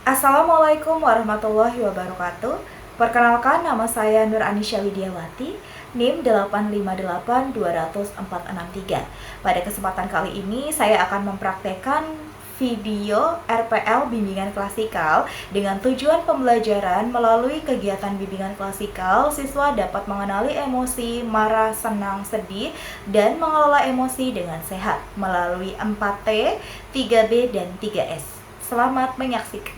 Assalamualaikum warahmatullahi wabarakatuh. Perkenalkan, nama saya Nur Anisha Widiawati, NIM 858200463. Pada kesempatan kali ini saya akan mempraktekkan video RPL bimbingan klasikal dengan tujuan pembelajaran. Melalui kegiatan bimbingan klasikal, siswa dapat mengenali emosi marah, senang, sedih, dan mengelola emosi dengan sehat melalui 4T, 3B, dan 3S. Selamat menyaksikan.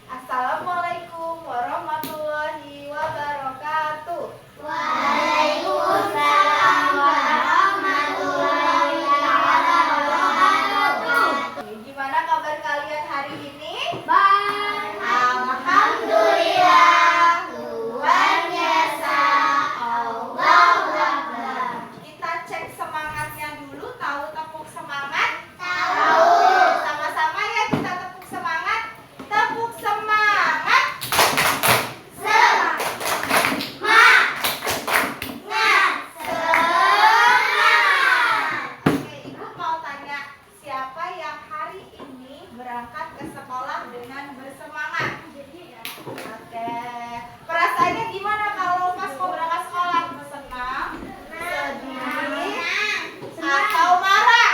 Assalamualaikum warahmatullahi wabarakatuh. Waalaikumsalam warahmatullahi wabarakatuh. Gimana kabar kalian hari ini? Baik. Alhamdulillah. Luar biasa. Allahu Akbar. Kita cek semangatnya dulu. Tahu tepuk semangat? Tahu. Sama-sama ya kita tepuk semangat. Tepuk semangat. Semangat. Oke, Ibu mau tanya, siapa yang hari ini berangkat ke sekolah dengan bersemangat? Oke, perasaannya gimana kalau pas mau berangkat sekolah? Senang, sedih, atau marah?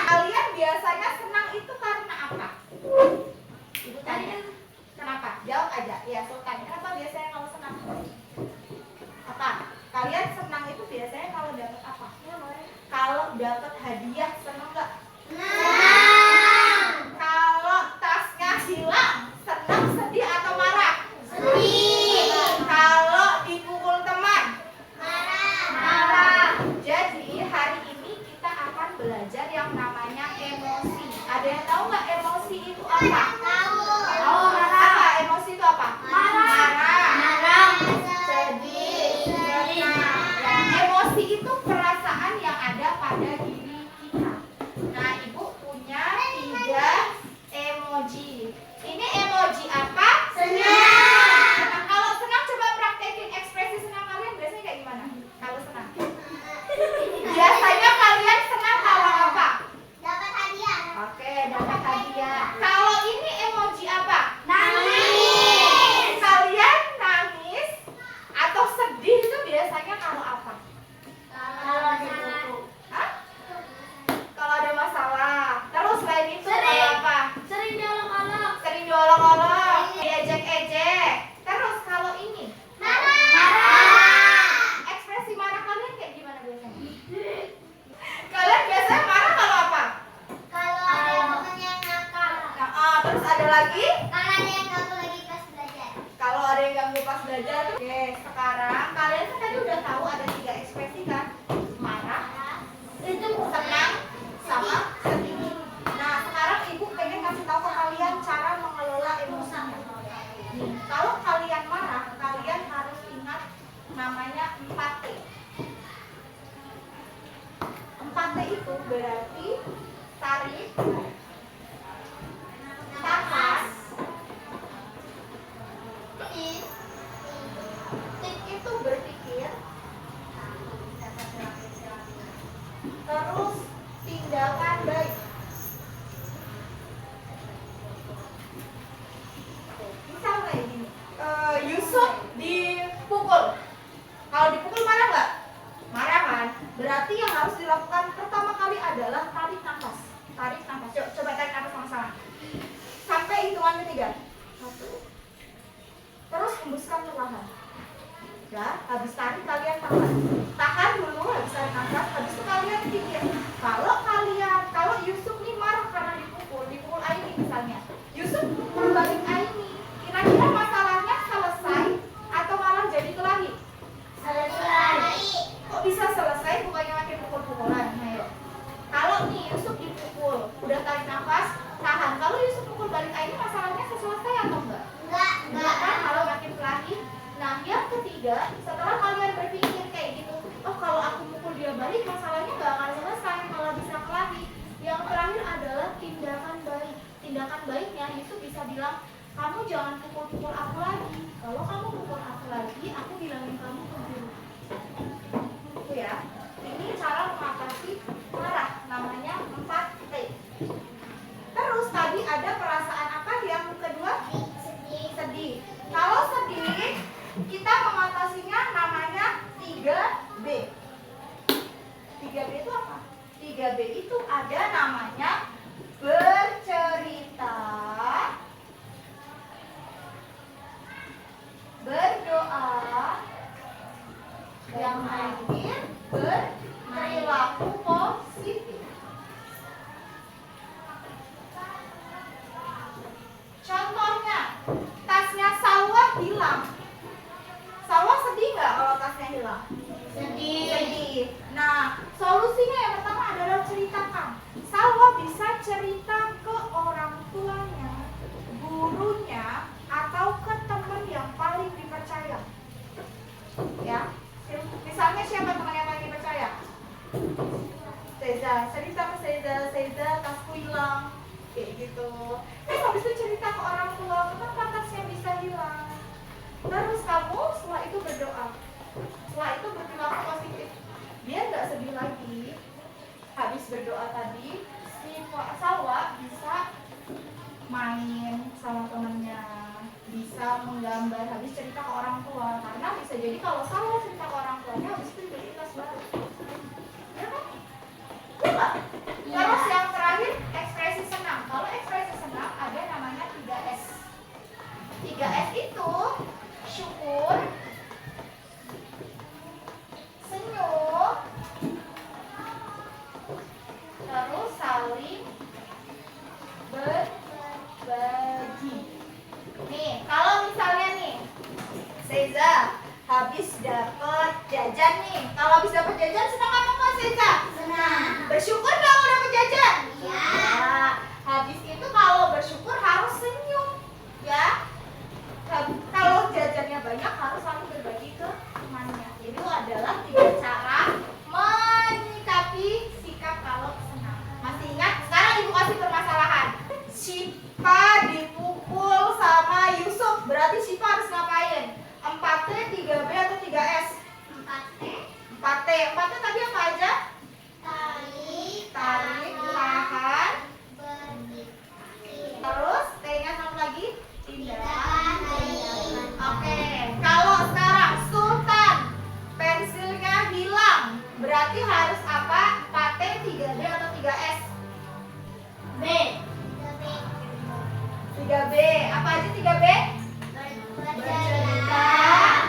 Kalian biasanya senang itu karena apa? Ibu tanya, kenapa? Jawab aja. Ya, Sultan. Kenapa biasanya kalau senang? Apa? Kalian senang itu biasanya kalau dapat apa? Kalau dapat hadiah, senang nggak? Kalau tasnya hilang, senang, sedih, atau marah? Kalau dipukul teman, marah. Jadi hari ini kita akan belajar yang namanya emosi. Ada yang tahu nggak emosi itu apa? Oh, apa? Emosi itu apa? Marah. Sedih. Senang. Emosi itu perasaan yang ada pada diri kita. Nah, Ibu punya 3 emoji. Ini emoji apa? Nah, kalau senang coba praktekin ekspresi senang kalian biasanya kayak gimana? Kalau senang. Biasanya kalian senang kalau apa? Oke, dapat hadiah. Kalau ini emoji apa? Kalian nangis atau sedih itu biasanya kalau apa? Hah? Kalau ada masalah. Terus selain itu kalau apa? Sering diolok-olok, diejek-ejek. Terus kalau ini? Ekspresi marah kalian kayak gimana biasanya? Kalian biasanya marah kalau apa? Nah, terus ada lagi? Kalau ada yang ganggu pas belajar tuh. Oke, sekarang kalian kan tadi udah tahu ada 3 ekspresi kan? Marah, senang, sama sedih. Nah, sekarang Ibu pengen kasih tahu ke kalian cara mengelola emosinya. Nih, kalau kalian marah, kalian harus ingat namanya 4T. 4T itu berarti tarik, tahan, tik itu berpikir, terus tindakan baik. Misal kayak gini, Yusuf dipukul. Kalau dipukul marah nggak? Marah kan? Berarti yang harus dilakukan pertama kali adalah tarik nafas. Tarik nafas. Coba tarik nafas sama-sama. Sampai hitungan ketiga. 1. Terus hembuskan perlahan. Ya, habis tarik kalian tahan. Tahan dulu habis tarik nafas. Habis itu kalian pikir. Kalau Yusuf nih marah karena dipukul Aini misalnya. Yusuf pukul balik Aini. Kira-kira masalahnya selesai atau malah jadi kelahi? Kok bisa selesai bukannya makin pukul-pukulan? Ayo. Kalau nih Yusuf dipukul, udah tarik nafas, tahan. Kalau Yusuf pukul balik Aini, masalahnya selesai atau enggak? Enggak kan? Kalau makin kelahi. Nah, yang ketiga, setelah kalian berpikir kayak gitu, oh kalau aku mukul dia balik, masalahnya nggak akan selesai, malah bisa kelahi. Yang terakhir adalah tindakan baik. Tindakan baiknya Yusuf bisa bilang, kamu jangan pukul-pukul aku lagi. Kalau kamu pukul aku lagi, aku bilangin kamu ke guru. Itu ya. Ini cara mengatasi marah, namanya 4T. Terus tadi ada perasaan Terus kamu setelah itu berdoa. Setelah itu berperilaku positif. Biar nggak sedih lagi. Habis berdoa tadi, si Salwa bisa main sama temennya, bisa menggambar, habis cerita ke orang tua. Karena bisa jadi kalau Salwa cerita ke orang tuanya, habis itu jadi kelas baru. Ya kan? Coba. Terus yang terakhir, ekspresi senang. Kalau ekspresi senang ada namanya 3S. 3S itu syukur, senyum, terus saling berbagi. Nih, kalau misalnya nih, Seza habis dapet jajan nih. Kalau habis dapet jajan senang apa enggak Seza? Senang. Bersyukur dong udah dapet jajan. Iya. Nah, habis itu kalau bersyukur harus senyum, ya. Kalau jajannya banyak harus saling berbagi ke temannya. Itu adalah 3 cara menyikapi sikap kalau senang. Masih ingat? Sekarang ibu kasih permasalahan. Syifa dipukul sama Yusuf. Berarti Syifa harus ngapain? 4T, 3B atau 3S? 4T. 4T. 4T tadi apa aja? Tarik, Tarik, tahan. berdiri. Terus T-nya satu lagi? Tindakan. Tindakan. Oke, kalau sekarang Sultan pensilnya hilang, berarti harus apa? 4T, 3B atau 3S? B. 3B. Apa aja 3B? Bercerita,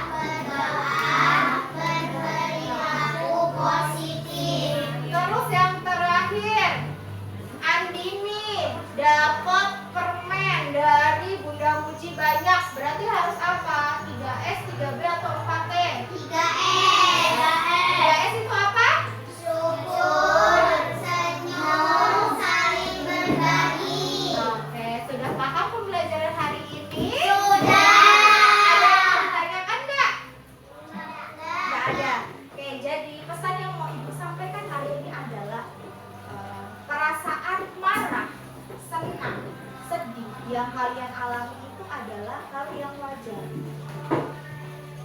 berdoa, berperilaku positif. Terus yang terakhir, Andini dapat permen dari Bunda Muji banyak, berarti harus apa? 3S, 3B atau 4T? 3S. 3S itu apa? Syukur, senyum, saling berbagi. Oke, sudah paham pembelajaran hari ini? Sudah. Ada yang ditanyakan enggak? Nggak ada. Oke, jadi pesan yang mau ibu sampaikan hari ini adalah perasaan marah, senang, sedih yang kalian alami itu adalah hal yang wajar.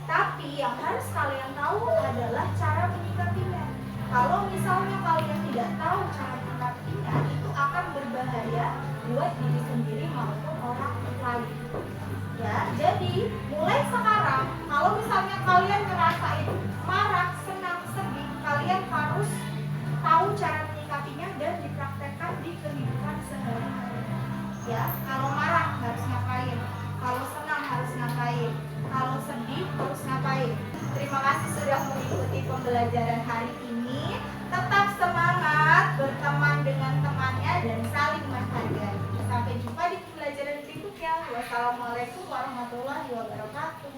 Tapi yang harus kalian tahu adalah cara menyikapinya. Kalau misalnya kalian tidak tahu cara menyikapinya, itu akan berbahaya buat diri sendiri maupun orang lain. Ya, jadi mulai sekarang kalau misalnya kalian ngerasain marah, senang, sedih, kalian harus tahu cara menyikapinya dan dipraktekkan di kehidupan sehari-hari. Ya, kalau marah harus ngapain? Kalau senang harus ngapain? Kalau sedih harus ngapain? Terima kasih sudah mengikuti pembelajaran hari ini. Tetap semangat, berteman dengan temannya dan saling menghargai. Sampai jumpa di pembelajaran berikutnya. Wassalamualaikum warahmatullahi wabarakatuh.